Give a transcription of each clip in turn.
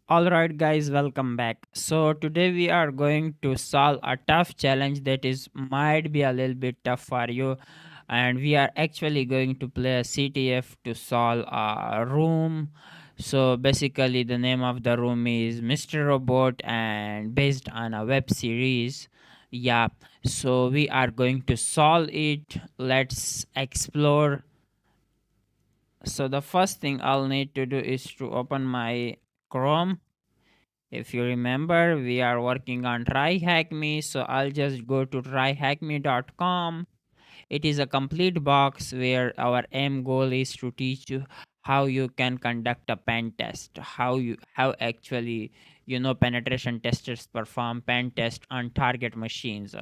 Alright, guys, welcome back. So, today we are going to solve a tough challenge that is might be a little bit tough for you. And we are actually going to play a CTF to solve a room. So, basically, the name of the room is Mr. Robot and based on a web series. Yeah, so we are going to solve it. Let's explore. So, the first thing I'll need to do is to open my Chrome. If you remember, we are working on tryhackme, so I'll just go to tryhackme.com. It is a complete box where our aim goal is to teach you how you can conduct a pen test, how actually penetration testers perform pen test on target machines.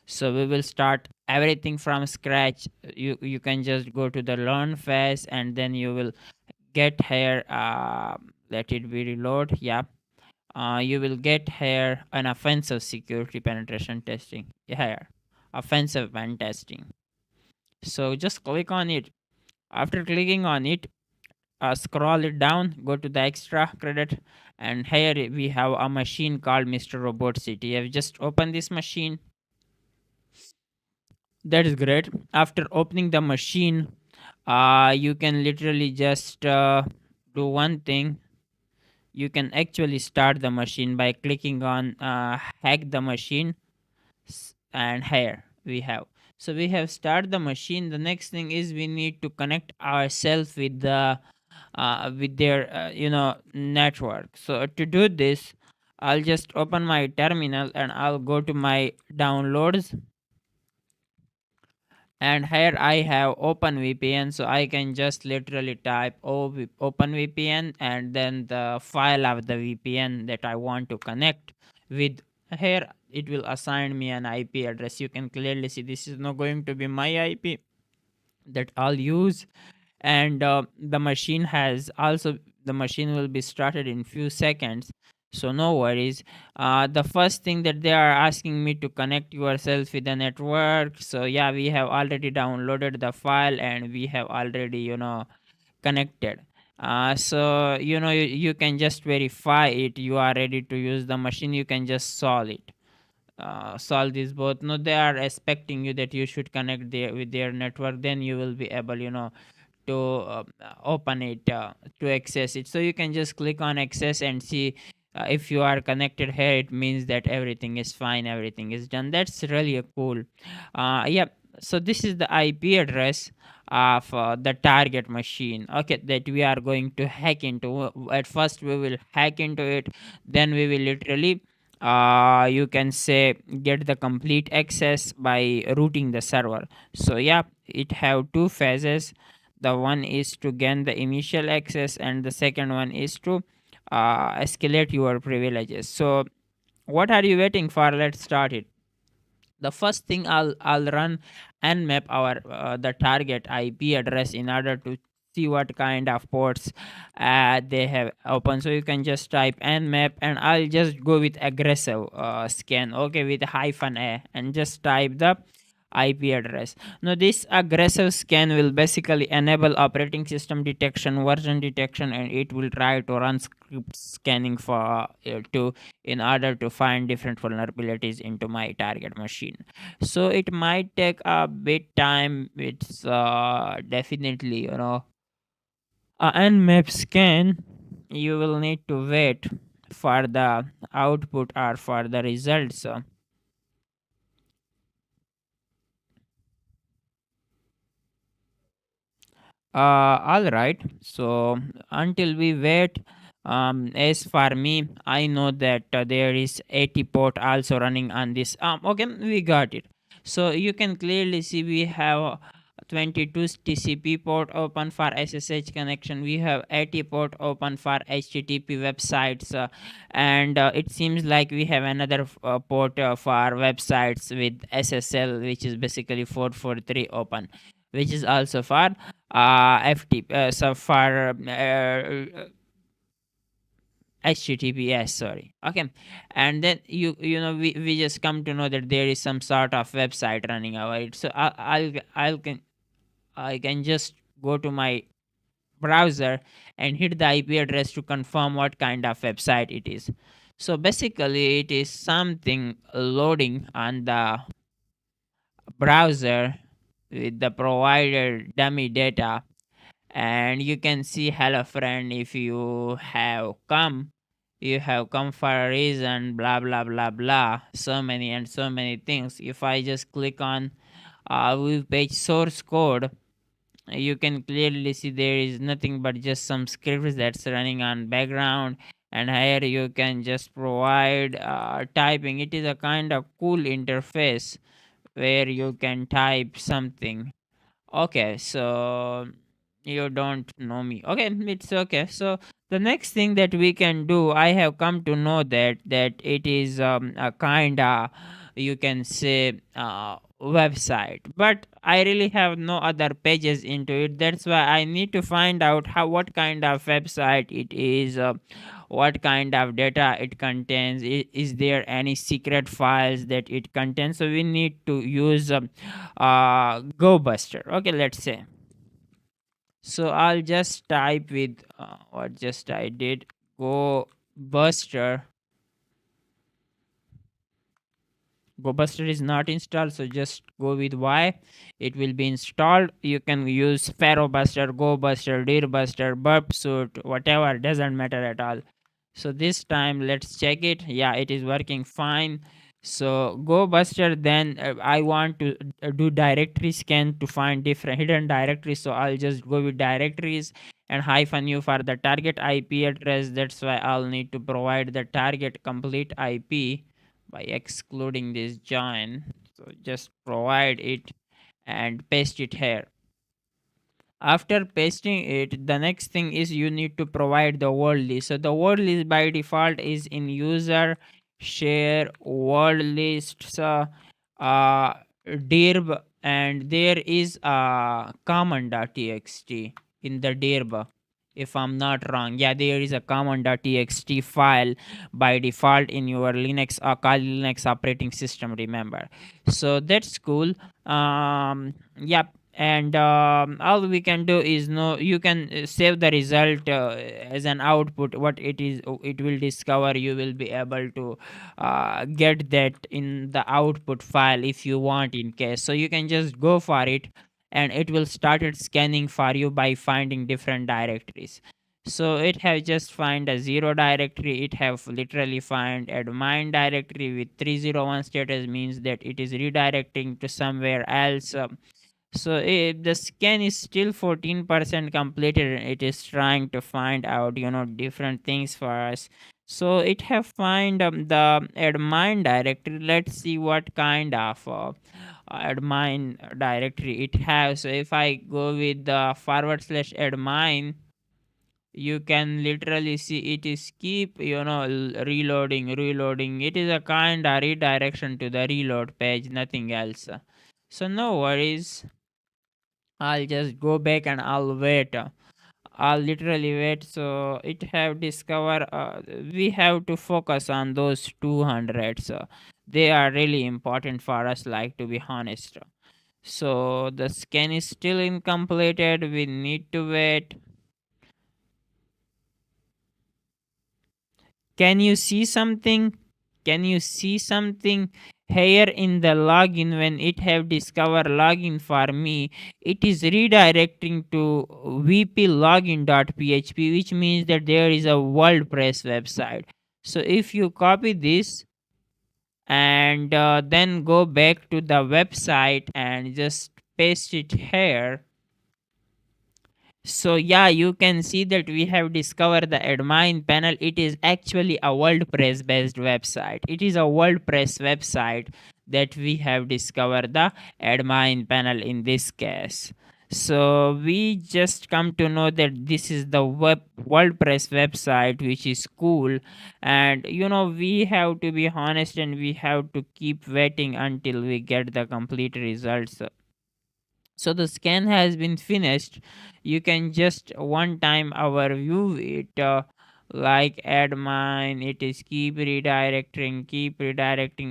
So we will start everything from scratch. You can just go to the learn phase and then you will get here. Let it be reload. Yeah, you will get here an offensive security penetration testing here, offensive pen testing. So just click on it. After clicking on it, scroll it down, go to the extra credit, and here we have a machine called Mr. Robot City. I've just opened this machine. That is great. After opening the machine, you can literally just do one thing. You can actually start the machine by clicking on hack the machine, and here we have. So we have start the machine. The next thing is we need to connect ourselves with their network. So to do this, I'll just open my terminal and I'll go to my downloads, and here I have OpenVPN, so I can just literally type OpenVPN and then the file of the VPN that I want to connect with. Here it will assign me an IP address. You can clearly see this is not going to be my IP that I'll use, and the machine will be started in few seconds, so no worries. The first thing that they are asking me to connect yourself with the network, so yeah, we have already downloaded the file and we have already connected. So you can just verify it, you are ready to use the machine, you can just solve these both. No, they are expecting you that you should connect with their network, then you will be able to open it, to access it. So you can just click on access and see if you are connected here, it means that everything is fine, everything is done. That's really cool. Yeah, so this is the IP address of the target machine, okay, that we are going to hack into. At first we will hack into it, then we will literally you can say get the complete access by routing the server. So yeah, it have two phases. The one is to gain the initial access and the second one is to escalate your privileges. So what are you waiting for? Let's start it. The first thing I'll run Nmap our the target IP address in order to see what kind of ports they have open. So you can just type Nmap and I'll just go with aggressive scan, okay, with hyphen a, and just type the IP address. Now this aggressive scan will basically enable operating system detection, version detection, and it will try to run script scanning for to in order to find different vulnerabilities into my target machine. So it might take a bit time. It's definitely Nmap scan. You will need to wait for the output or for the results. All right. So until we wait, as for me, I know that there is 80 port also running on this. Okay, we got it. So you can clearly see we have 22 TCP port open for SSH connection. We have 80 port open for HTTP websites, and it seems like we have another port for websites with SSL, which is basically 443 open, which is also for FTP, so for HTTPS, sorry. Okay, and then we just come to know that there is some sort of website running over it. So I can just go to my browser and hit the IP address to confirm what kind of website it is. So basically, it is something loading on the browser with the provided dummy data, and you can see hello friend, if you have come for a reason, blah blah blah blah, so many and so many things. If I just click on web page source code, you can clearly see there is nothing but just some scripts that's running on background, and here you can just provide typing. It is a kind of cool interface where you can type something. Okay, so you don't know me. Okay, it's okay. So the next thing that we can do, I have come to know that it is a kind of, you can say, website, but I really have no other pages into it. That's why I need to find out how what kind of website it is. What kind of data it contains, is there any secret files that it contains. So we need to use GoBuster. Okay, let's say. So I'll just type with what just I did, GoBuster. GoBuster is not installed, so just go with Y. It will be installed. You can use FarrowBuster, GoBuster, DeerBuster, BurpSuit, whatever, doesn't matter at all. So this time let's check it. Yeah, it is working fine. So GoBuster, then I want to do directory scan to find different hidden directories. So I'll just go with directories and -u for the target IP address. That's why I'll need to provide the target complete IP by excluding this join. So just provide it and paste it here. After pasting it, the next thing is you need to provide the world list. So the world list by default is in user share world list. So dirb, and there is a common.txt in the dirb, if I'm not wrong. Yeah, there is a common.txt file by default in your Linux or Kali Linux operating system, remember. So that's cool. Yeah, and all we can do is, no, you can save the result as an output. What it is, it will discover, you will be able to get that in the output file if you want, in case. So you can just go for it, and it will started scanning for you by finding different directories. So it have just find a 0 directory. It have literally find admin directory with 301 status, means that it is redirecting to somewhere else. So if the scan is still 14% completed, it is trying to find out, different things for us. So it have find the admin directory. Let's see what kind of admin directory it has. So if I go with the /admin, you can literally see it is keep, reloading. It is a kind of redirection to the reload page, nothing else. So no worries, I'll just go back and I'll wait. I'll literally wait. So it have discover. We have to focus on those 200s. They are really important for us. Like, to be honest. So the scan is still incompleted. We need to wait. Can you see something? Can you see something here in the login? When it have discover login for me, it is redirecting to vplogin.php, which means that there is a WordPress website. So if you copy this and then go back to the website and just paste it here. So yeah, you can see that we have discovered the admin panel. It is actually a WordPress based website. It is a WordPress website that we have discovered the admin panel in this case. So we just come to know that this is the WordPress website, which is cool. And we have to be honest, and we have to keep waiting until we get the complete results. So the scan has been finished. You can just one time overview it, like admin. It is keep redirecting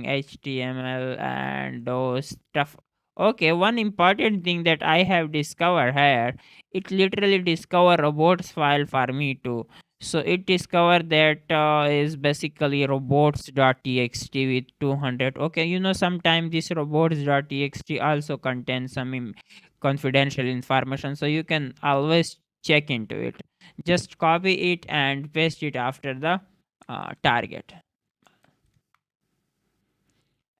HTML and those stuff. Okay, one important thing that I have discovered here, it literally discover robots file for me too. So it discovered that is basically robots.txt with 200. Okay, sometimes this robots.txt also contains some confidential information, so you can always check into it. Just copy it and paste it after the target.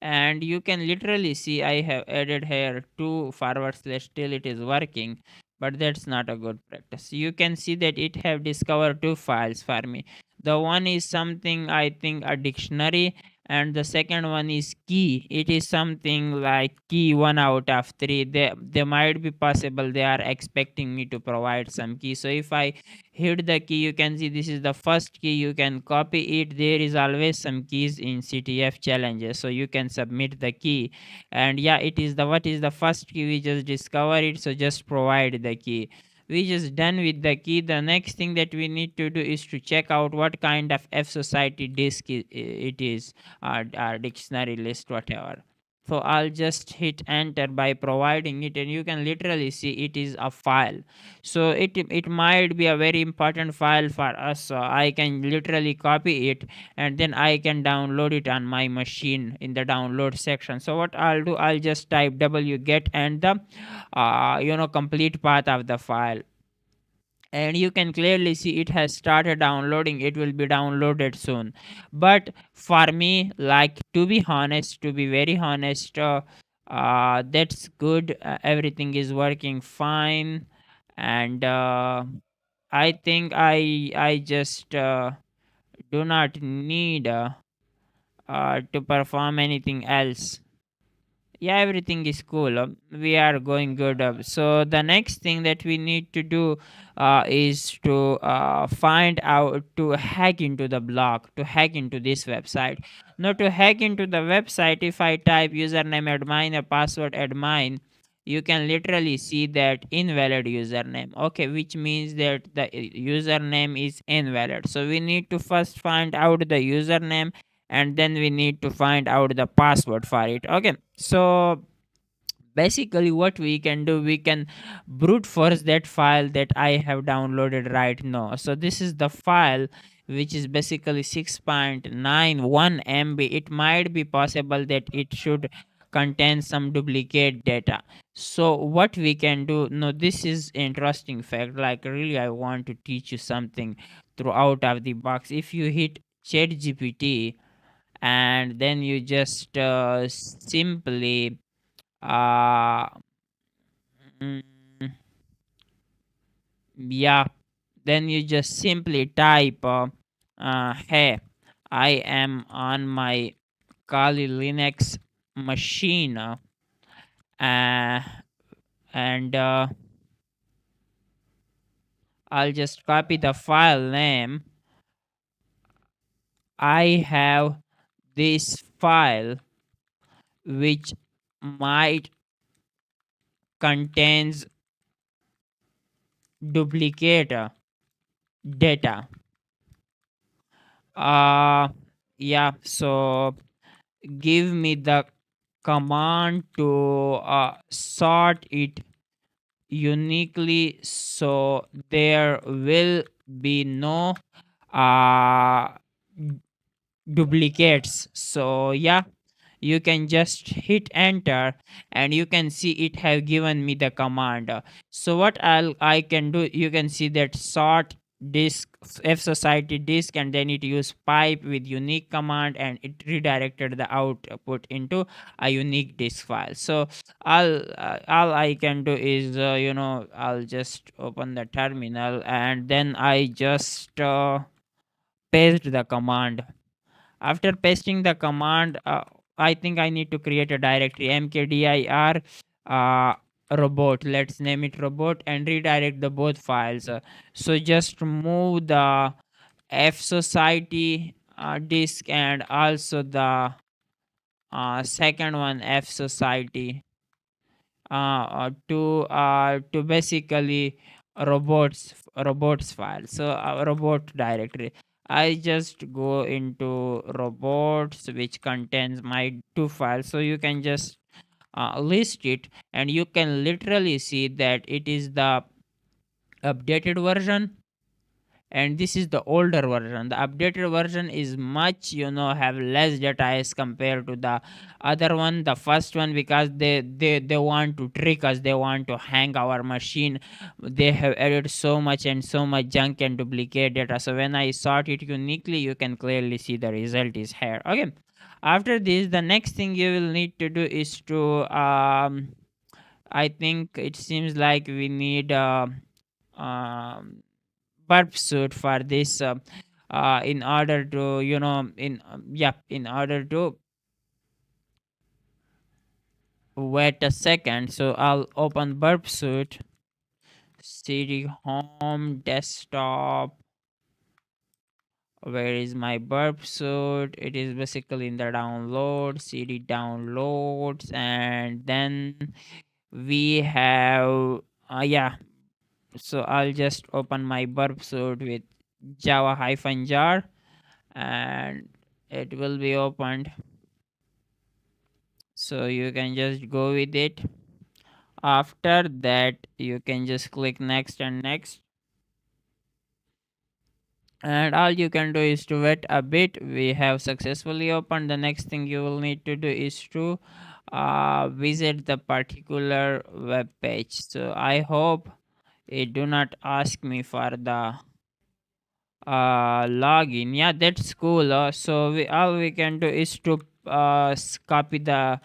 And you can literally see I have added here two forward slash, still it is working, but that's not a good practice. You can see that it have discovered two files for me. The one is something, I think, a dictionary, and the second one is key. It is something like key 1 out of 3. They might be possible they are expecting me to provide some key. So if I hit the key, you can see this is the first key. You can copy it. There is always some keys in CTF challenges, so you can submit the key. And yeah, it is the what is the first key, we just discover it, so just provide the key. We just done with the key. The next thing that we need to do is to check out what kind of F society disk it is, our dictionary list, whatever. So I'll just hit enter by providing it, and you can literally see it is a file. So it might be a very important file for us, so I can literally copy it, and then I can download it on my machine in the download section. So what I'll do, I'll just type wget and the complete path of the file, and you can clearly see it has started downloading. It will be downloaded soon. But for me, like, to be honest, to be very honest, that's good. Everything is working fine, and I think I just do not need to perform anything else. Yeah, everything is cool. We are going good. So the next thing that we need to do is to find out to hack into the blog, to hack into this website. Now, to hack into the website, if I type username admin or password admin, you can literally see that invalid username. Okay, which means that the username is invalid. So we need to first find out the username, and then we need to find out the password for it. Okay, so basically what we can do, we can brute force that file that I have downloaded right now. So this is the file, which is basically 6.91 MB. It might be possible that it should contain some duplicate data. So what we can do, no, this is interesting fact, like, really I want to teach you something throughout of the box. If you hit chat gpt, and then you just simply uh mm, yeah, then you just simply type hey, I am on my Kali Linux machine, uh, and I'll just copy the file name. I have this file which might contains duplicate data. uh yeah, so give me the command to sort it uniquely, so there will be no uh duplicates. So yeah, you can just hit enter, and you can see it have given me the command. So what I can do, you can see that sort disk f society disk, and then it use pipe with unique command, and it redirected the output into a unique disk file. So all I can do is I'll just open the terminal, and then I just paste the command. After pasting the command, I think I need to create a directory, mkdir uh, robot. Let's name it robot, and redirect the both files. So just move the F society disk, and also the second one F society to basically robots file. So robot directory, I just go into robots, which contains my two files. So you can just list it, and you can literally see that it is the updated version, and this is the older version. The updated version is much, have less data as compared to the other one, the first one, because they want to trick us, they want to hang our machine. They have added so much and so much junk and duplicate data. So when I sort it uniquely, you can clearly see the result is here. Okay, after this, the next thing you will need to do is to I think it seems like we need um burp suit for this, in order to, in order to wait a second. So I'll open burp suit, cd home desktop. Where is my burp suit? It is basically in the download, cd downloads, and then we have, yeah. So I'll just open my burp suit with java hyphen jar, and it will be opened. So you can just go with it. After that, you can just click next and next, and all you can do is to wait a bit. We have successfully opened. The next thing you will need to do is to visit the particular web page. So I hope it do not ask me for the login. Yeah, that's cool. So we all we can do is to copy the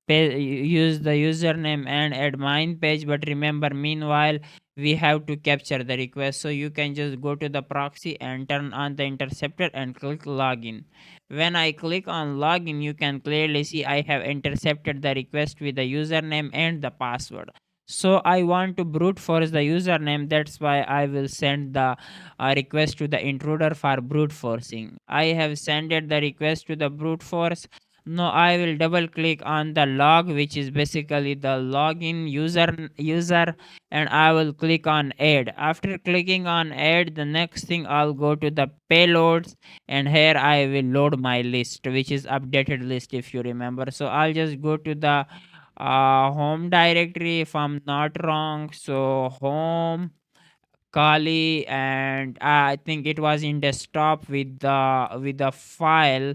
use the username and admin page. But remember, meanwhile, we have to capture the request. So you can just go to the proxy and turn on the interceptor and click login. When I click on login, you can clearly see I have intercepted the request with the username and the password. So I want to brute force the username. That's why I will send the request to the intruder for brute forcing. I have sent the request to the brute force. Now I will double click on the log, which is basically the login user, and I will click on add. After clicking on add, the next thing I'll go to the payloads, and here I will load my list, which is updated list if you remember. So I'll just go to the home directory if I'm not wrong. So home Kali, and I think it was in desktop with the file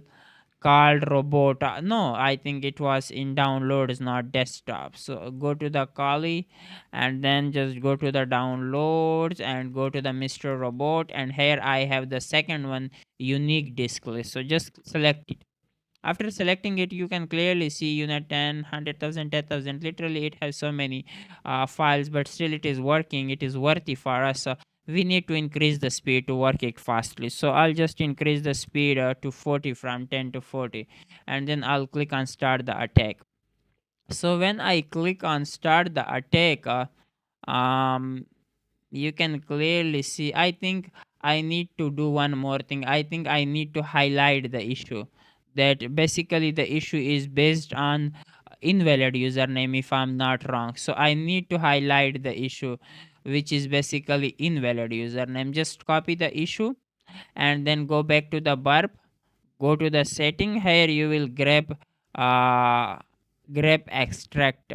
called robot. No, I think it was in downloads, not desktop. So go to the Kali, and then just go to the downloads and go to the Mr. Robot, and here I have the second one, unique disk list. So just select it. After selecting it, you can clearly see unit 10, 100,000, 10,000. Literally, it has so many files, but still it is working. It is worthy for us. We need to increase the speed to work it fastly. So I'll just increase the speed to 40, from 10 to 40. And then I'll click on start the attack. So when I click on start the attack, um, you can clearly see, I think I need to do one more thing. I think I need to highlight the issue, that basically the issue is based on invalid username if I'm not wrong. So I need to highlight the issue, which is basically invalid username. Just copy the issue and then go back to the burp, go to the setting. Here you will uh grep extract.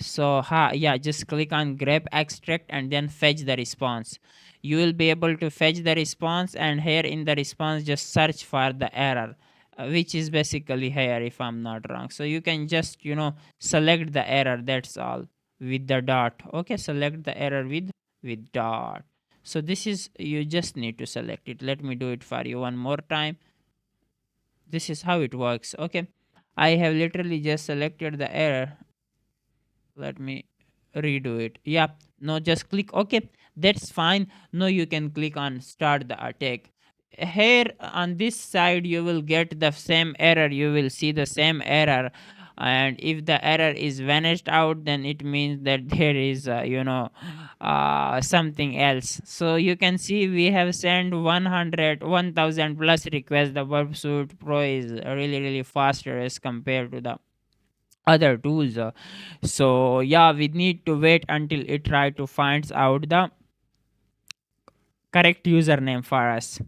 So yeah, just click on grep extract and then fetch the response. You will be able to fetch the response, and here in the response just search for the error, which is basically here if I'm not wrong. So you can just select the error, that's all, with the dot. Okay, select the error with dot. So this is, you just need to select it. Let me do it for you one more time. This is how it works. Okay, I have literally just selected the error. Let me redo it. Yeah, no, just click OK. That's fine. No, you can click on start the attack. Here on this side you will get the same error, you will see the same error, and if the error is vanished out, then it means that there is something else. So you can see we have sent 1,000 plus requests. The Websuit Pro is really faster as compared to the other tools. So yeah, we need to wait until it try to finds out the correct username for us.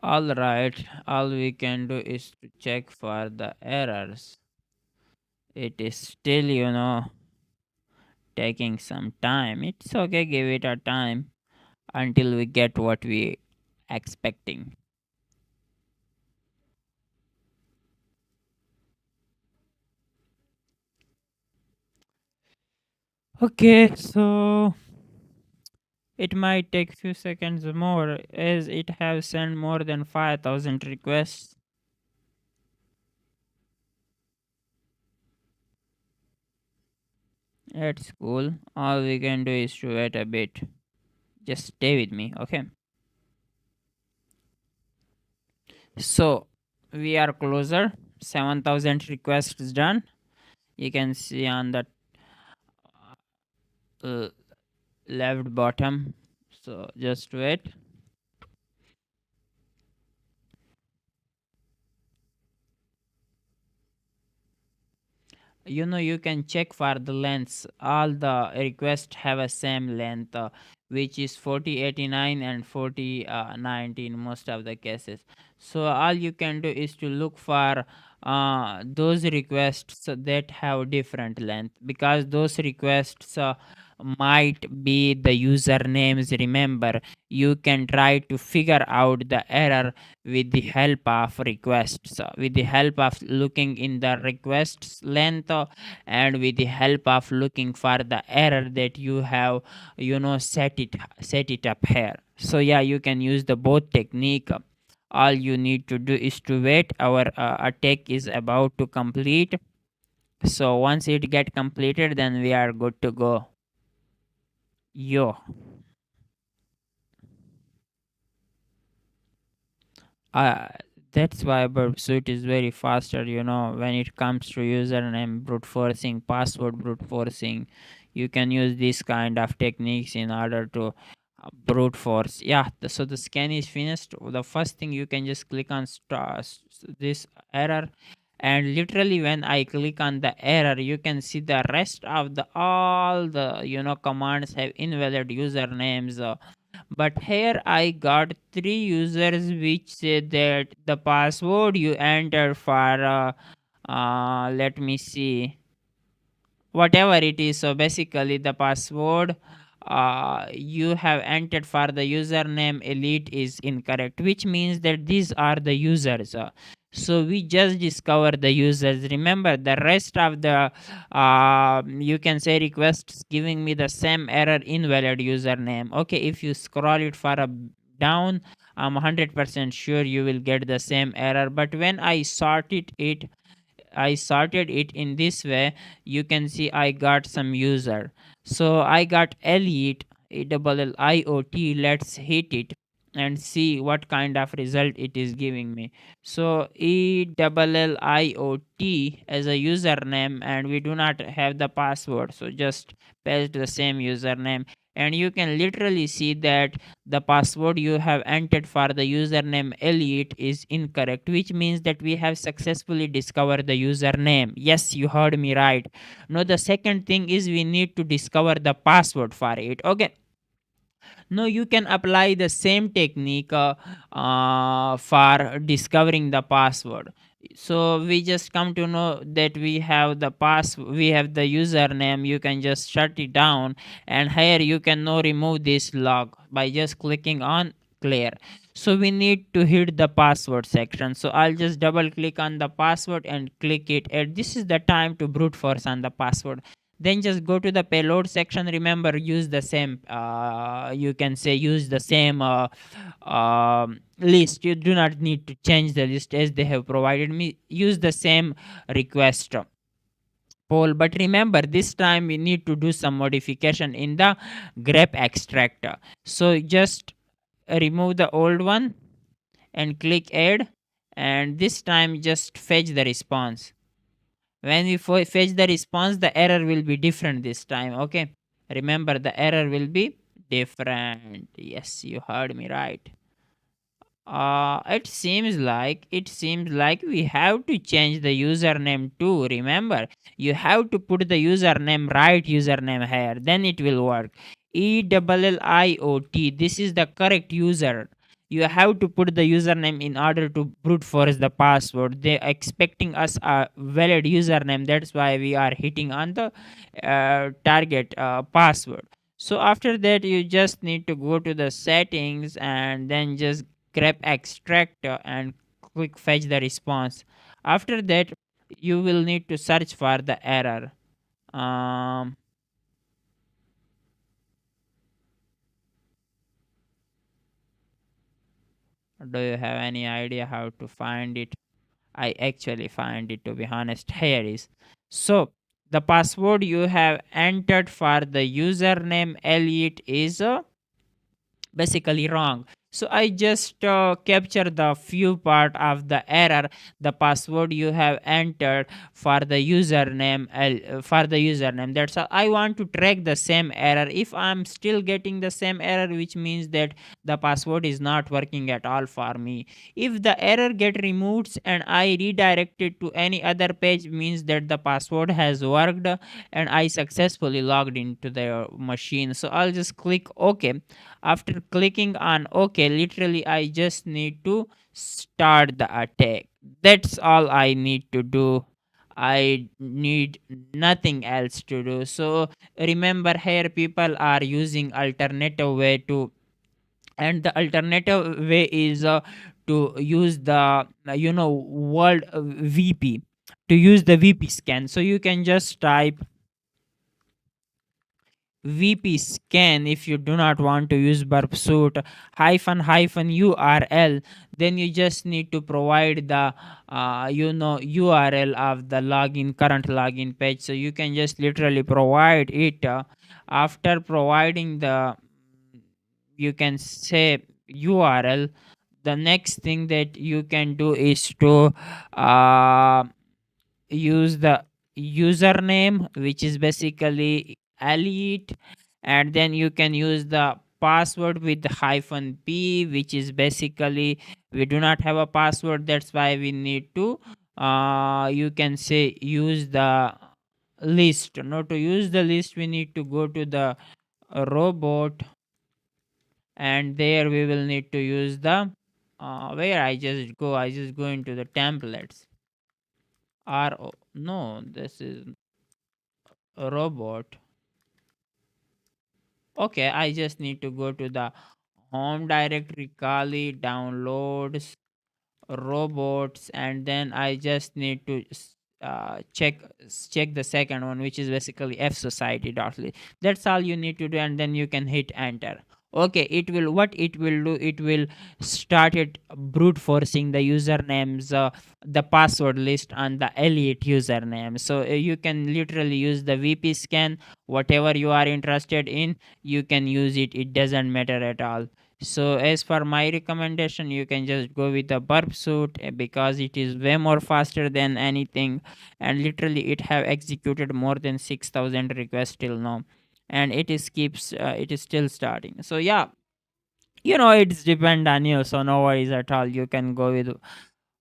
All right, all we can do is to check for the errors. It is still, taking some time. It's okay, give it a time until we get what we expecting. Okay, so it might take few seconds more as it have sent more than 5,000 requests. That's cool. All we can do is to wait a bit. Just stay with me, okay? So we are closer. 7,000 requests done. You can see on the uh, left bottom. So just wait. You can check for the lengths. All the requests have a same length, which is 4089 and 4090 in most of the cases. So all you can do is to look for those requests that have different length, because those requests might be the usernames. Remember, you can try to figure out the error with the help of requests, with the help of looking in the requests length, and with the help of looking for the error that you have, set it up here. So yeah, you can use the both technique. All you need to do is to wait. Our attack is about to complete. So once it get completed, then we are good to go. Yo. uh, that's why Burp Suite is very faster, when it comes to username brute forcing, password brute forcing. You can use this kind of techniques in order to brute force. Yeah, so the scan is finished. The first thing, you can just click on this error, and literally when I click on the error, you can see the rest of the all the commands have invalid usernames. But here I got three users which say that the password you enter for let me see, whatever it is. So basically the password you have entered for the username elite is incorrect, which means that these are the users. So we just discover the users. Remember, the rest of the you can say requests giving me the same error, invalid username. Okay, if you scroll it far up down, I'm 100% sure you will get the same error. But when I sorted it in this way, you can see I got some user. So I got elite ELLIOT. Let's hit it and see what kind of result it is giving me. So ELLIOT as a username, and we do not have the password. So just paste the same username, and you can literally see that the password you have entered for the username elite is incorrect, which means that we have successfully discovered the username. Yes, you heard me right. Now the second thing is we need to discover the password for it. Okay, now you can apply the same technique for discovering the password. So we just come to know that we have the username. You can just shut it down, and here you can now remove this log by just clicking on clear. So we need to hit the password section. So I'll just double click on the password and click it, and this is the time to brute force on the password. Then just go to the payload section. Remember, use the same you can say use the same list. You do not need to change the list as they have provided me. Use the same request poll, but remember, this time we need to do some modification in the grep extractor. So just remove the old one and click add, and this time just fetch the response. When we fetch the response, the error will be different this time. Okay, remember, the error will be different. Yes, you heard me right. It seems like we have to change the username too. Remember, you have to put the username, right username here, then it will work. ELLIOT, this is the correct you have to put the username in order to brute force the password. They expecting us a valid username, that's why we are hitting on the target password. So after that you just need to go to the settings and then just grab extract and quick fetch the response. After that you will need to search for the error. um do you have any idea how to find it? I actually find it, to be honest. Here is, so the password you have entered for the username elite is basically wrong. So I just capture the few part of the error. The password you have entered for the username, for the username, that's all. I want to track the same error. If I'm still getting the same error, which means that the password is not working at all for me. If the error get removed and I redirect it to any other page, means that the password has worked and I successfully logged into the machine. So I'll just click OK. After clicking on OK, literally I just need to start the attack. That's all I need to do. I need nothing else to do. So remember, here people are using alternative way to, and the alternative way is to use the world VP, to use the VP scan. So you can just type VP scan if you do not want to use burp suit hyphen URL. Then you just need to provide the URL of the login, current login page. So you can just literally provide it. After providing the, you can say, URL, the next thing that you can do is to uh, use the username, which is basically elite, and then you can use the password with the hyphen p, which is basically, we do not have a password, that's why we need to you can say use the list. Now to use the list we need to go to the robot, and there we will need to use the where I just go into the templates. No, this is a robot. Okay, I just need to go to the home directory, Kali, downloads, robots, and then I just need to check the second one, which is basically fsociety.ly. That's all you need to do, and then you can hit enter. Okay, it will, what it will do, it will start it brute forcing the usernames, the password list on the elite username. So you can literally use the VP scan, whatever you are interested in, you can use it, it doesn't matter at all. So as for my recommendation, you can just go with the burp suit, because it is way more faster than anything, and literally it have executed more than 6,000 requests till now, and it is keeps it is still starting. So yeah, it's depend on you, so no worries at all, you can go with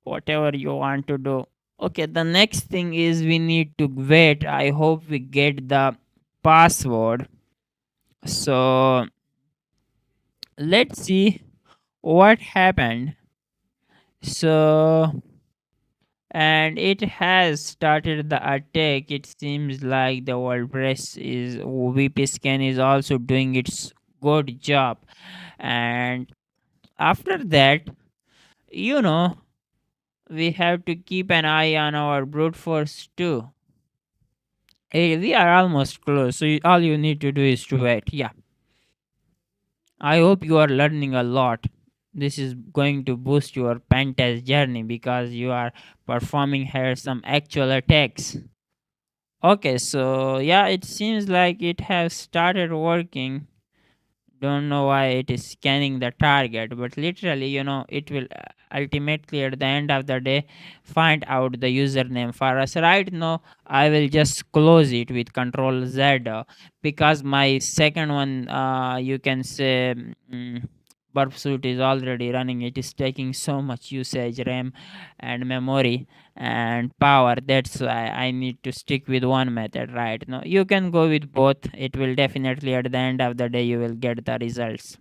whatever you want to do. Okay, the next thing is we need to wait. I hope we get the password. So let's see what happened. So, and it has started the attack. It seems like the WordPress is VP scan is also doing its good job. And after that, you know, we have to keep an eye on our brute force too. We are almost close, so all you need to do is to wait. Yeah, I hope you are learning a lot. This is going to boost your pen test journey because you are performing here some actual attacks. Okay, so yeah, it seems like it has started working. Don't know why it is scanning the target, but literally, it will ultimately at the end of the day find out the username for us. Right now I will just close it with control Z, because my second one, you can say, burp suit is already running. It is taking so much usage, RAM and memory and power. That's why I need to stick with one method right now. You can go with both. It will definitely, at the end of the day, you will get the results.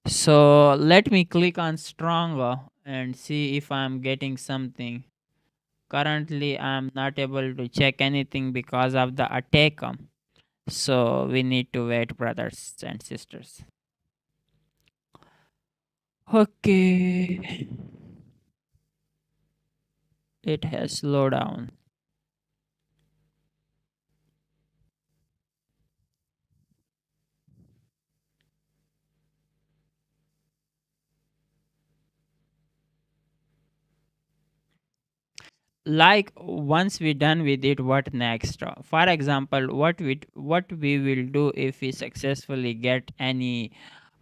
So let me click on stronger and see if I'm getting something. Currently, I'm not able to check anything because of the attack. So we need to wait, brothers and sisters. Okay, it has slowed down. Like once we done with it, what next? For example, what we will do if we successfully get any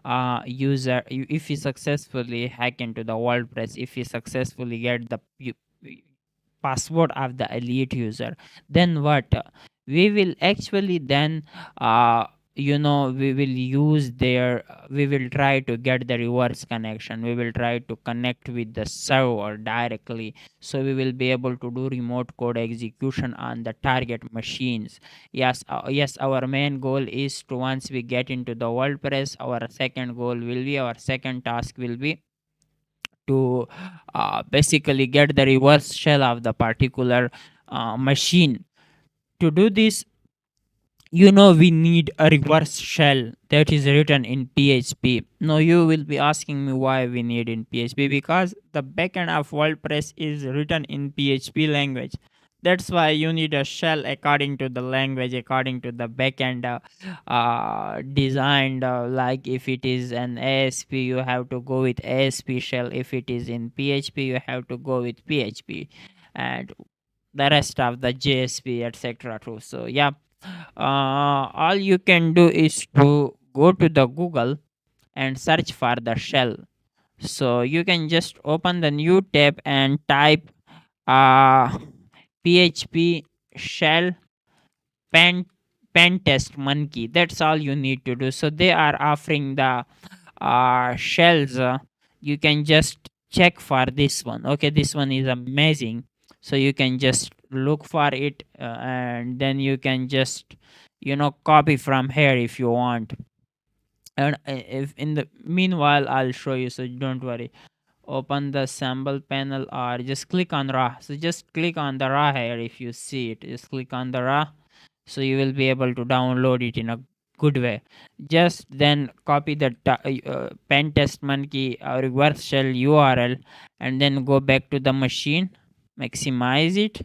if we successfully hack into the WordPress, if we successfully get the password of the elite user, then what? We will actually then uh we will use their we will try to get the reverse connection, we will try to connect with the server directly, so we will be able to do remote code execution on the target machines. Yes, our main goal is to, once we get into the WordPress, our second goal will be, our second task will be to basically get the reverse shell of the particular machine. To do this, we need a reverse shell that is written in PHP. Now you will be asking me why we need in PHP, because the backend of WordPress is written in PHP language. That's why you need a shell according to the language, according to the backend designed. Like if it is an ASP, you have to go with ASP shell. If it is in PHP, you have to go with PHP, and the rest of the JSP, etc. too. So yeah, all you can do is to go to the Google and search for the shell. So you can just open the new tab and type uh, PHP shell pen pen test monkey. That's all you need to do. So they are offering the shells. You can just check for this one. Okay, this one is amazing. So you can just look for it, and then you can just copy from here if you want. And if in the meanwhile, I'll show you, so don't worry. Open the sample panel or just click on raw. So just click on the raw here. If you see it, just click on the raw, so you will be able to download it in a good way. Just then copy the pen test monkey reverse shell URL, and then go back to the machine, maximize it.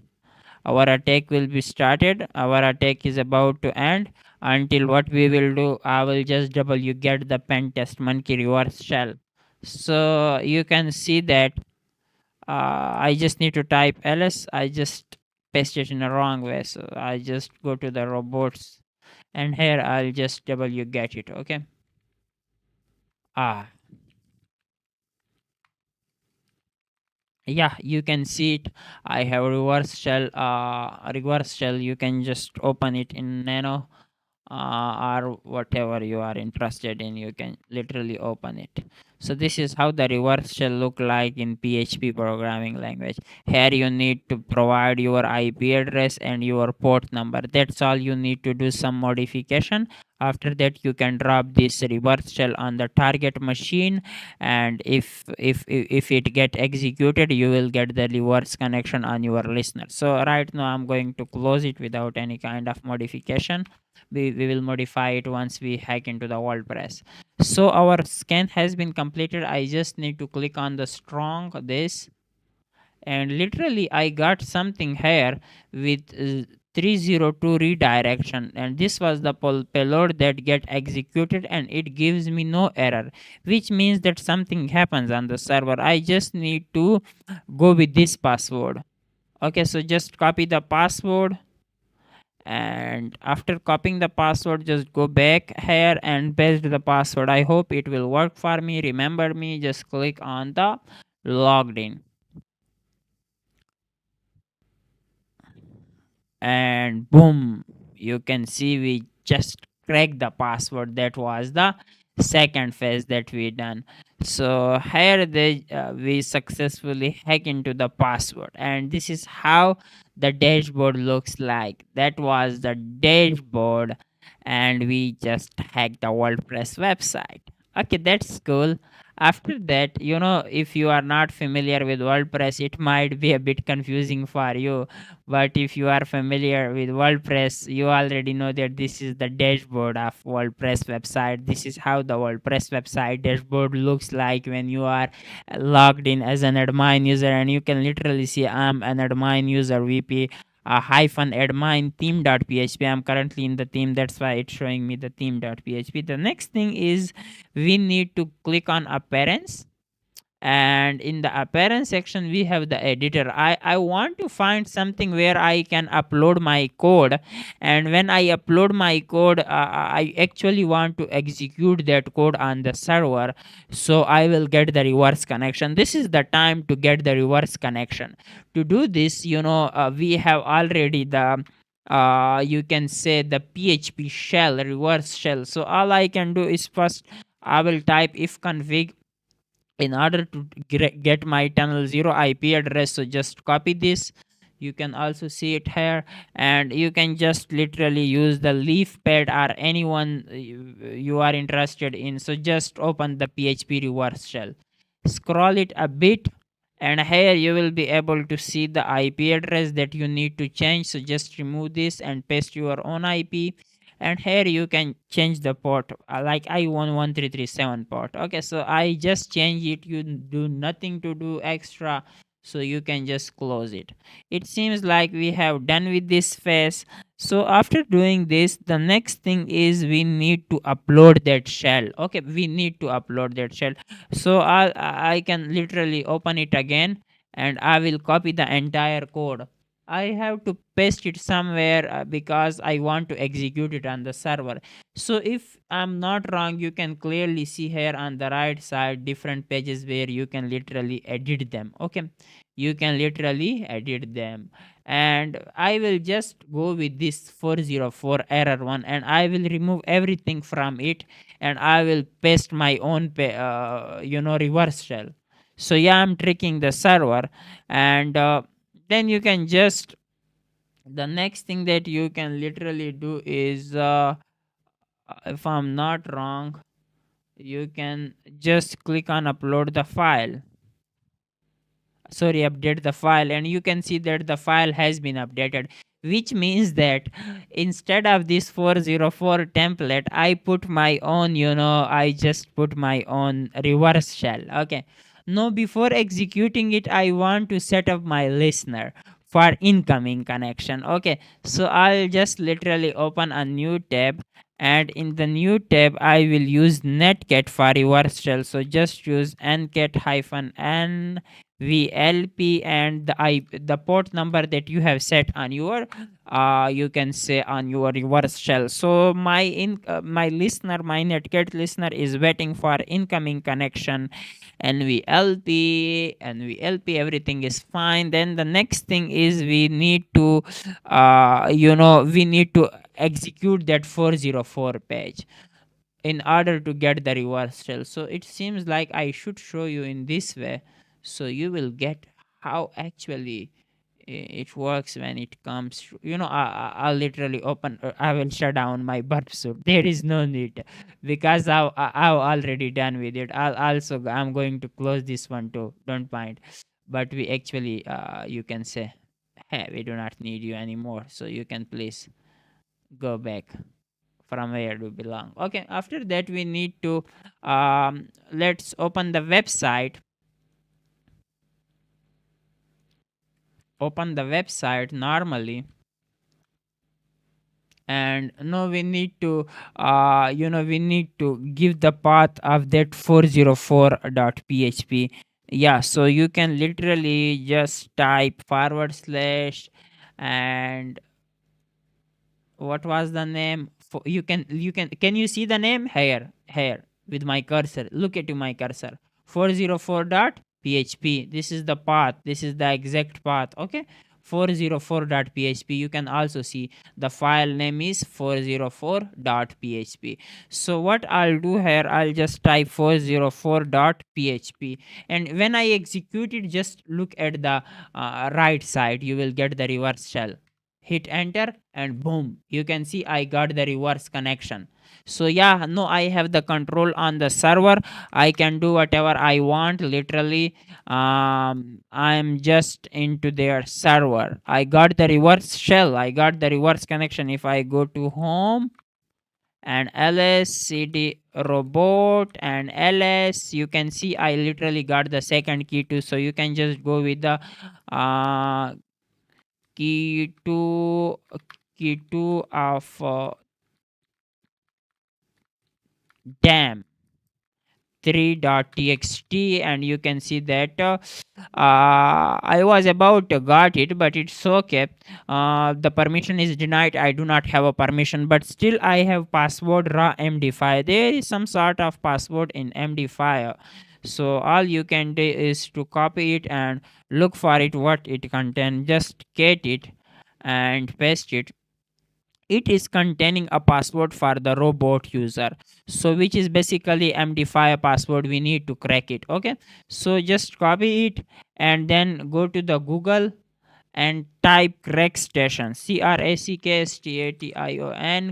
Our attack will be started, our attack is about to end. Until what we will do, I will just you get the pen test monkey reverse shell. So you can see that I just need to type ls. I just paste it in the wrong way, so I just go to the robots, and here I'll just get it. Okay. ah yeah, you can see it. I have reverse shell. You can just open it in nano, or whatever you are interested in, you can literally open it. So this is how the reverse shell look like in PHP programming language. Here you need to provide your IP address and your port number. That's all you need to do, some modification. After that, you can drop this reverse shell on the target machine, and if it get executed, you will get the reverse connection on your listener. So right now I'm going to close it without any kind of modification. We will modify it once we hack into the WordPress. So our scan has been completed. I just need to click on the strong this, and literally I got something here with 302 redirection, and this was the payload that get executed, and it gives me no error, which means that something happens on the server. I just need to go with this password. Okay, so just copy the password, and after copying the password, just go back here and paste the password. I hope it will work for me. Remember me, just click on the logged in, and boom, you can see we just cracked the password. That was the second phase that we done. So here we successfully hack into the password, and this is how the dashboard looks like. That was the dashboard, and we just hacked the WordPress website. Okay, that's cool. After that, if you are not familiar with WordPress, it might be a bit confusing for you. But if you are familiar with WordPress, you already know that this is the dashboard of WordPress website. This is how the WordPress website dashboard looks like when you are logged in as an admin user, and you can literally see I'm an admin user VP hyphen admin theme.php. I'm currently in the theme, that's why it's showing me the theme.php. The next thing is we need to click on appearance, and in the appearance section we have the editor. I want to find something where I can upload my code, and when I upload my code, I actually want to execute that code on the server, so I will get the reverse connection. This is the time to get the reverse connection. To do this, we have already the you can say the php shell, reverse shell. So all I can do is first I will type if config in order to get my tunnel 0 IP address. So just copy this. You can also see it here, and you can just literally use the leaf pad or anyone you are interested in. So just open the PHP reverse shell, scroll it a bit, and here you will be able to see the IP address that you need to change. So just remove this and paste your own IP, and here you can change the port. Like I want 1337 port. Okay, so I just change it. You do nothing to do extra, so you can just close it. It seems like we have done with this phase. So after doing this, the next thing is we need to upload that shell. Okay, we need to upload that shell. So I can literally open it again, and I will copy the entire code. I have to paste it somewhere because I want to execute it on the server. So if I'm not wrong, you can clearly see here on the right side different pages where you can literally edit them. Okay, you can literally edit them, and I will just go with this 404 error one, and I will remove everything from it, and I will paste my own reverse shell. So yeah, I'm tricking the server, and then you can just, the next thing that you can literally do is if I'm not wrong, you can just click on upload the file, sorry, update the file, and you can see that the file has been updated, which means that instead of this 404 template, I put my own, I just put my own reverse shell. Okay, now before executing it, I want to set up my listener for incoming connection. Okay, so I'll just literally open a new tab, and in the new tab I will use netcat for reverse shell. So just use ncat hyphen n VLP, and the port number that you have set on your you can say on your reverse shell. So my listener, my netcat listener is waiting for incoming connection. NVLP, everything is fine. Then the next thing is we need to we need to execute that 404 page in order to get the reverse shell. So it seems like I should show you in this way, so you will get how actually it works when it comes to, I'll literally open, I will shut down my burp suit. There is no need, because I've already done with it. I'm going to close this one too, don't mind. But we actually you can say, hey, we do not need you anymore, so you can please go back from where you belong. Okay, after that we need to let's open the website. Open the website normally, and now we need to we need to give the path of that 404.php. Yeah, so you can literally just type forward slash, and what was the name for, can you see the name here with my cursor? Look at my cursor, 404.php. This is the path, this is the exact path. Okay, 404.php. You can also see the file name is 404.php. So what I'll do here, I'll just type 404.php, and when I execute it, just look at the right side, you will get the reverse shell. hit enter, and boom, you can see I got the reverse connection. So yeah, no, I have the control on the server. I can do whatever I want, literally. I'm just into their server. I got the reverse shell, I got the reverse connection. If I go to home and ls cd robot and ls, you can see I literally got the second key too. So you can just go with the uh key to key 2 of damn 3.txt, and you can see that I was about to got it, but it's okay. The permission is denied. I do not have a permission, but still I have password raw md5. There is some sort of password in md5. So all you can do is to copy it and look for it what it contains. Just get it and paste it. It is containing a password for the robot user, so which is basically md5 password. We need to crack it. Okay, so just copy it and then go to the Google and type crack station, crackstation,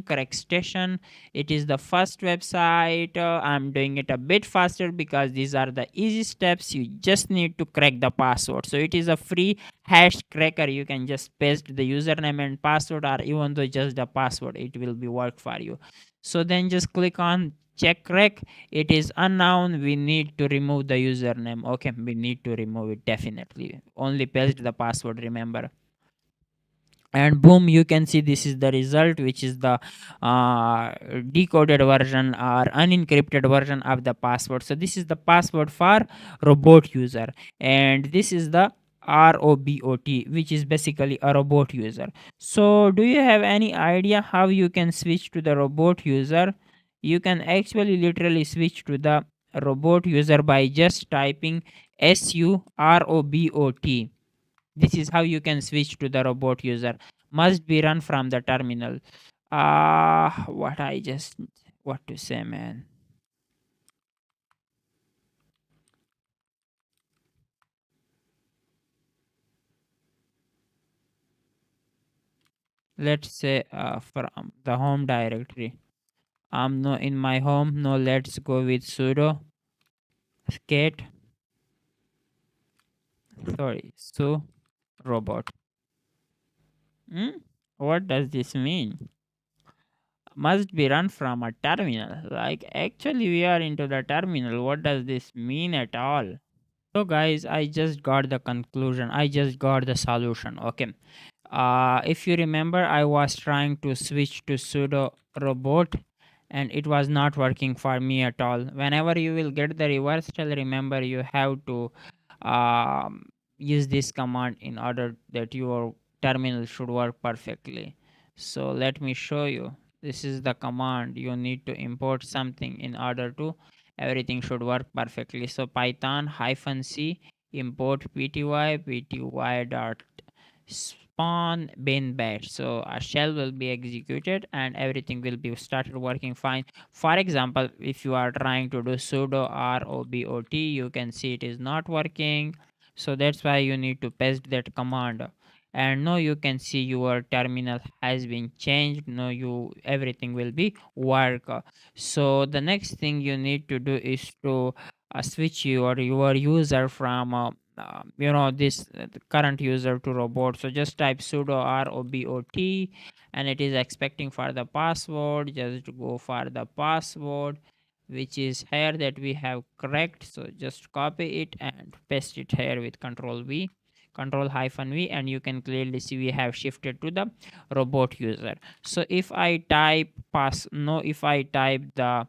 crack station. It is the first website. I'm doing it a bit faster because these are the easy steps. You just need to crack the password. So it is a free hash cracker. You can just paste the username and password, or even though just the password, it will be work for you. So then just click on check crack. It is unknown, we need to remove the username. Okay, we need to remove it, definitely. Only paste the password, remember. And boom, you can see this is the result, which is the decoded version or unencrypted version of the password. So this is the password for robot user, and this is the robot, which is basically a robot user. So do you have any idea how you can switch to the robot user? You can actually literally switch to the robot user by just typing surobot. This is how you can switch to the robot user. Must be run from the terminal. What to say, man? Let's say from the home directory. No, in my home. No, let's go with sudo cat. Sorry, so robot. Hmm? What does this mean? Must be run from a terminal. Like actually, we are into the terminal. What does this mean at all? So guys, I just got the conclusion. I just got the solution. Okay. If you remember, I was trying to switch to sudo robot and it was not working for me at all. Whenever you will get the reverse shell, remember you have to um, use this command in order that your terminal should work perfectly. So let me show you. This is the command. You need to import something in order to everything should work perfectly. So python -c import pty dot spawn bin bash. So a shell will be executed and everything will be started working fine. For example, if you are trying to do sudo robot, you can see it is not working. So that's why you need to paste that command. And now you can see your terminal has been changed. Now you everything will be work. So the next thing you need to do is to switch your user from this the current user to robot. So just type sudo robot and it is expecting for the password. Just go for the password, which is here that we have correct. So just copy it and paste it here with control-v, and you can clearly see we have shifted to the robot user. So if I type if I type the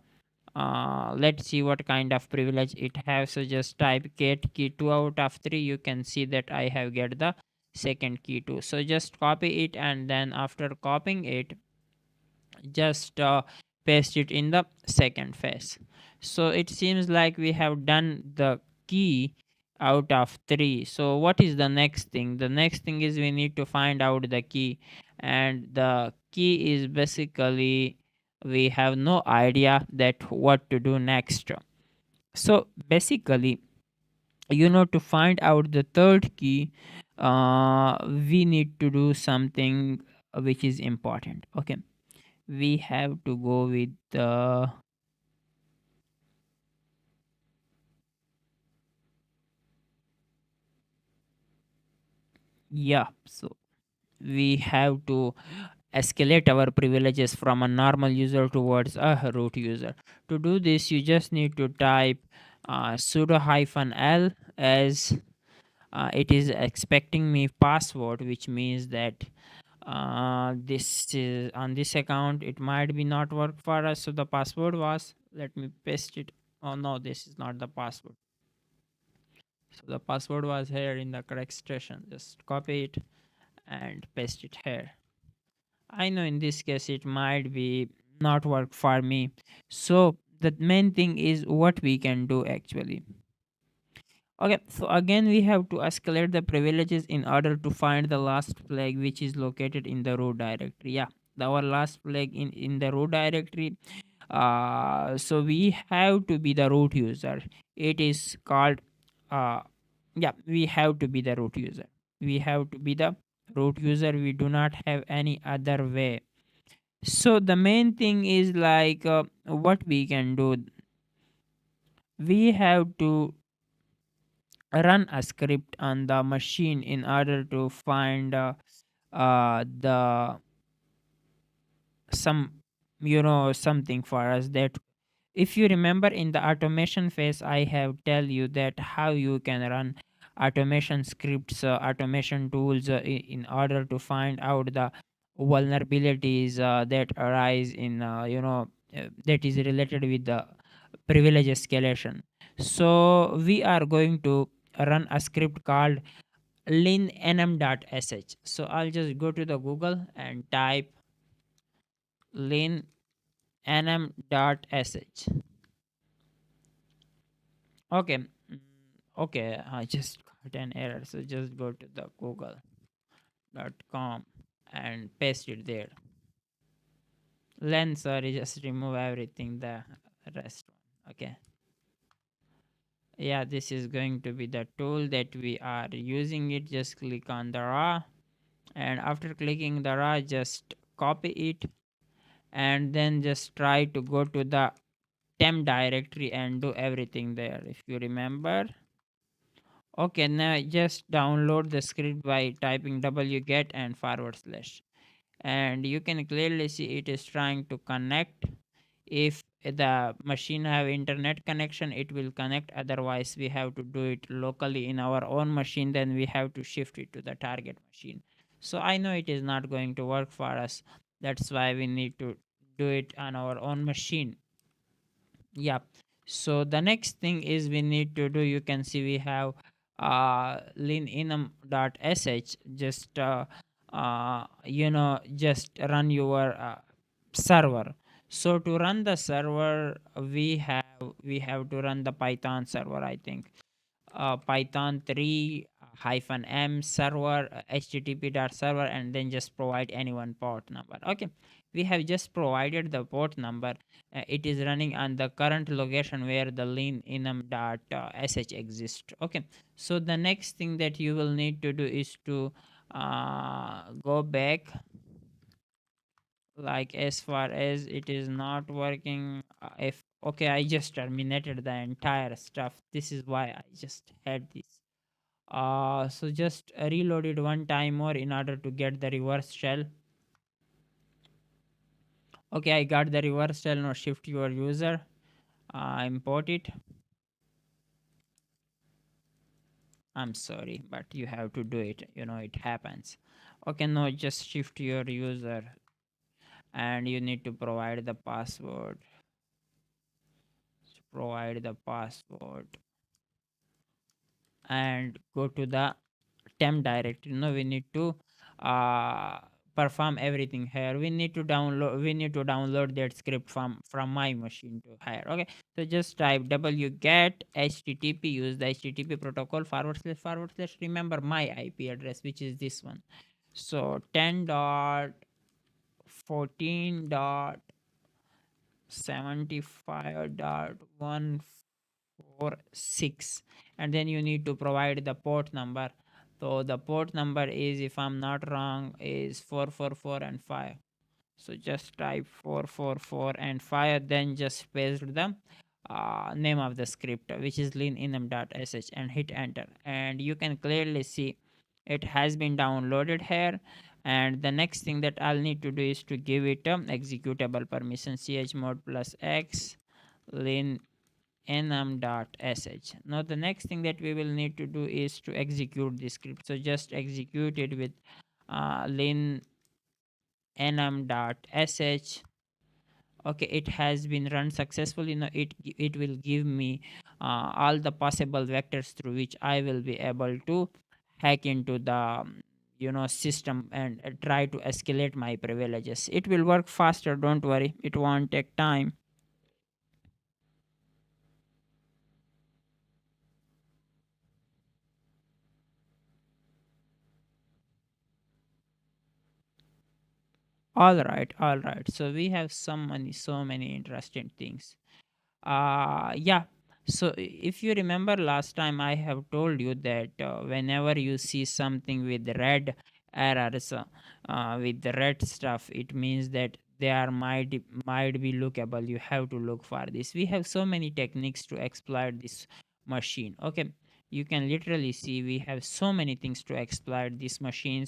let's see what kind of privilege it has. So just type get key 2 out of 3. You can see that I have get the second key too. So just copy it and then after copying it, just paste it in the second phase. So it seems like we have done the key out of 3. So what is the next thing? The next thing is we need to find out the key, and the key is basically we have no idea that what to do next. So basically, to find out the third key, we need to do something which is important. Okay, we have to go with the, yeah, so we have to escalate our privileges from a normal user towards a root user. To do this, you just need to type sudo hyphen l, as it is expecting me password, which means that this is on this account it might be not work for us. So the password was, let me paste it. Oh no, this is not the password. So the password was here in the correct station. Just copy it and paste it here. I know in this case it might be not work for me. So the main thing is what we can do actually. Okay, so again we have to escalate the privileges in order to find the last flag which is located in the root directory. Yeah, our last flag in the root directory. So we have to be the root user. It is called yeah, we have to be the root user. We have to be the root user. We do not have any other way. So the main thing is like what we can do. We have to run a script on the machine in order to find the some something for us. That if you remember in the automation phase, I have tell you that how you can run automation scripts, automation tools in order to find out the vulnerabilities that arise in that is related with the privilege escalation. So we are going to run a script called linenm.sh. So I'll just go to the Google and type linenm.sh. Okay. Okay, I just got an error. So just go to the google.com and paste it there. Len, sorry, just remove everything, the rest one. Okay. Yeah, this is going to be the tool that we are using it. Just click on the raw, and after clicking the raw, just copy it and then just try to go to the temp directory and do everything there if you remember. Okay, now just download the script by typing wget and forward slash, and you can clearly see it is trying to connect. If the machine have internet connection, it will connect. Otherwise we have to do it locally in our own machine, then we have to shift it to the target machine. So I know it is not going to work for us. That's why we need to do it on our own machine. Yeah, so the next thing is we need to do, you can see we have linenum.sh. Just just run your server. So to run the server, we have to run the Python server, I think. Python 3 hyphen m server, http dot server, and then just provide any one port number. Okay, we have just provided the port number. It is running on the current location where the sh exists. Okay, so the next thing that you will need to do is to go back. Like as far as it is not working, if okay, I just terminated the entire stuff. This is why I just had this. So just reload it one time more in order to get the reverse shell. Okay, I got the reverse shell. Now shift your user, import it. I'm sorry, but you have to do it, it happens. Okay, now just shift your user, and you need to provide the password. Provide the password and go to the temp directory. No, we need to uh, perform everything here. We need to download that script from my machine to here. Okay, so just type wget http, use the http protocol forward slash, remember my ip address, which is this one. So 10.14.75.146, and then you need to provide the port number So the port number is, if I'm not wrong, is 444 and 5. So just type 444 and 5, then just paste the name of the script, which is lean_enum.sh, and hit enter. And you can clearly see it has been downloaded here. And the next thing that I'll need to do is to give it executable permission, chmod plus x lean enum.sh. Now the next thing that we will need to do is to execute this script. So just execute it with lean enum.sh. Okay, it has been run successfully. Now it will give me all the possible vectors through which I will be able to hack into the system and try to escalate my privileges. It will work faster, don't worry, it won't take time. All right, so we have so many interesting things. Yeah, so if you remember last time, I have told you that whenever you see something with red errors, with the red stuff, it means that they are might be lookable. You have to look for this. We have so many techniques to exploit this machine. Okay, you can literally see we have so many things to exploit this machine.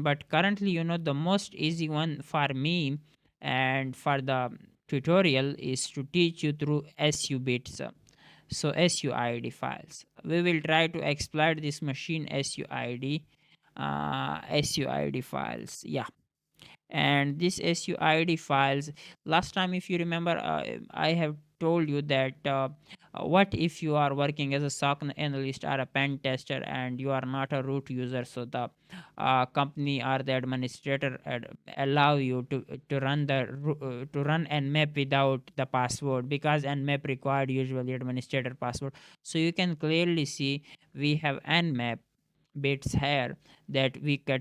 But currently, the most easy one for me and for the tutorial is to teach you through SU bits. So SUID files. We will try to exploit this machine SUID files. Yeah, and this SUID files, last time if you remember, I have told you that what if you are working as a SOC analyst or a pen tester and you are not a root user, so the company or the administrator allow you to run to run nmap without the password, because nmap required usually administrator password. So you can clearly see we have nmap bits here that we can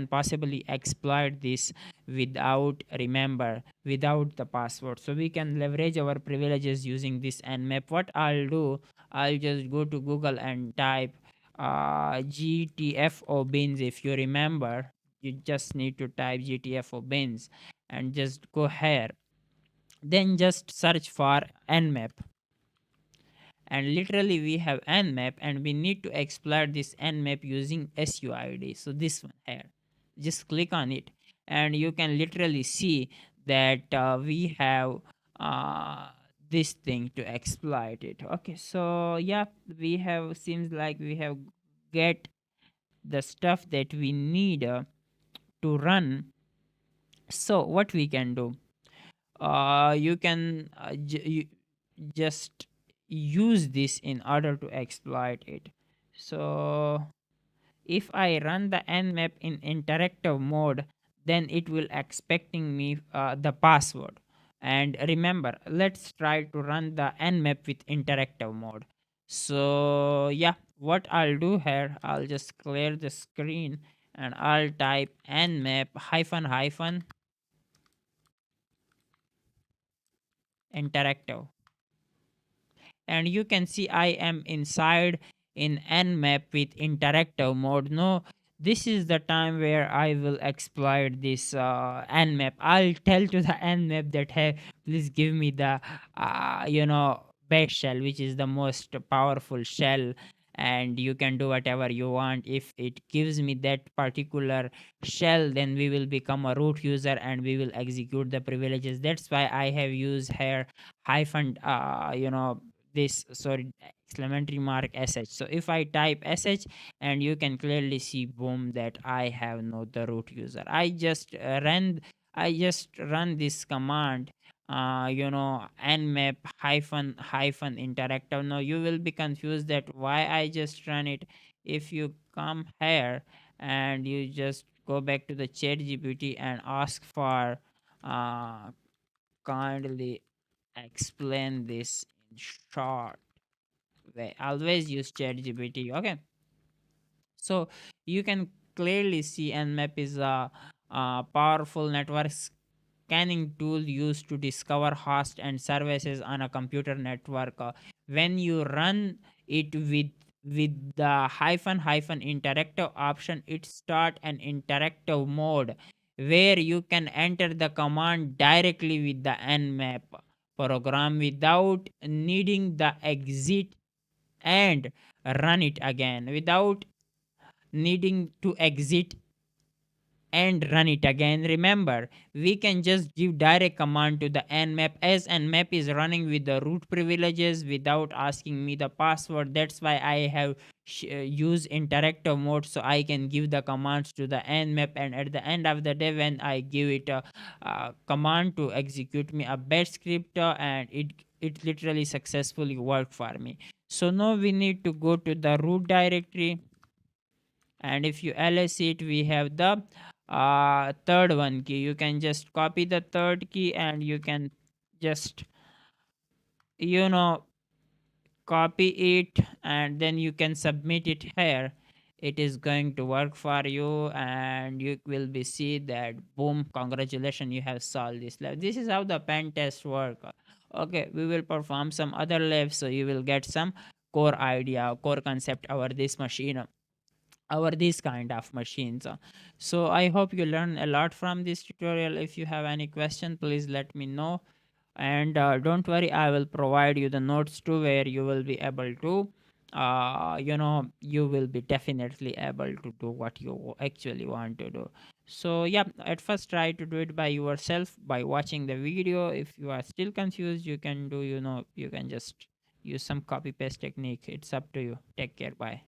possibly exploit this without, remember, without the password. So we can leverage our privileges using this nmap. What I'll do, I'll just go to Google and type gtfo bins. If you remember, you just need to type gtfo bins and just go here, then just search for nmap. And literally we have nmap, and we need to exploit this nmap using suid. So this one here, just click on it, and you can literally see that we have uh, this thing to exploit it. Okay, so yeah, we have, seems like we have get the stuff that we need to run. So what we can do, you can just use this in order to exploit it. So if I run the nmap in interactive mode, then it will expecting me the password. And remember, let's try to run the nmap with interactive mode. So yeah, what I'll do here, I'll just clear the screen and I'll type nmap hyphen hyphen interactive, and you can see I am inside in nmap with interactive mode. No, this is the time where I will exploit this nmap. I'll tell to the nmap that, hey, please give me the base shell, which is the most powerful shell, and you can do whatever you want. If it gives me that particular shell, then we will become a root user and we will execute the privileges. That's why I have used here hyphen this, sorry, exclamatory mark sh. So if I type sh, and you can clearly see, boom, that I have not the root user. I just run this command, nmap hyphen hyphen interactive. Now you will be confused that why I just run it. If you come here and you just go back to the chat gpt and ask for uh kindly explain this in short way, always use ChatGPT. Okay, so you can clearly see nmap is a powerful network scanning tool used to discover hosts and services on a computer network. When you run it with with the hyphen interactive option, it start an interactive mode where you can enter the command directly with the nmap program without needing the exit and run it again, without needing to exit and run it again. Remember, we can just give direct command to the nmap, as nmap is running with the root privileges without asking me the password. That's why I have use interactive mode, so I can give the commands to the nmap, and at the end of the day when I give it a command to execute me a bash script, and it literally successfully worked for me. So now we need to go to the root directory, and if you ls it, we have the third one key. You can just copy the third key and you can just, you know, copy it, and then you can submit it here. It is going to work for you, and you will be see that boom, congratulations, you have solved this lab. This is how the pen test work. Okay, we will perform some other labs so you will get some core idea, core concept over this machine, over these kind of machines. So I hope you learn a lot from this tutorial. If you have any question, please let me know, and don't worry, I will provide you the notes too, where you will be able to you will be definitely able to do what you actually want to do. So yeah, at first try to do it by yourself by watching the video. If you are still confused, you can do, you can just use some copy paste technique. It's up to you. Take care. Bye.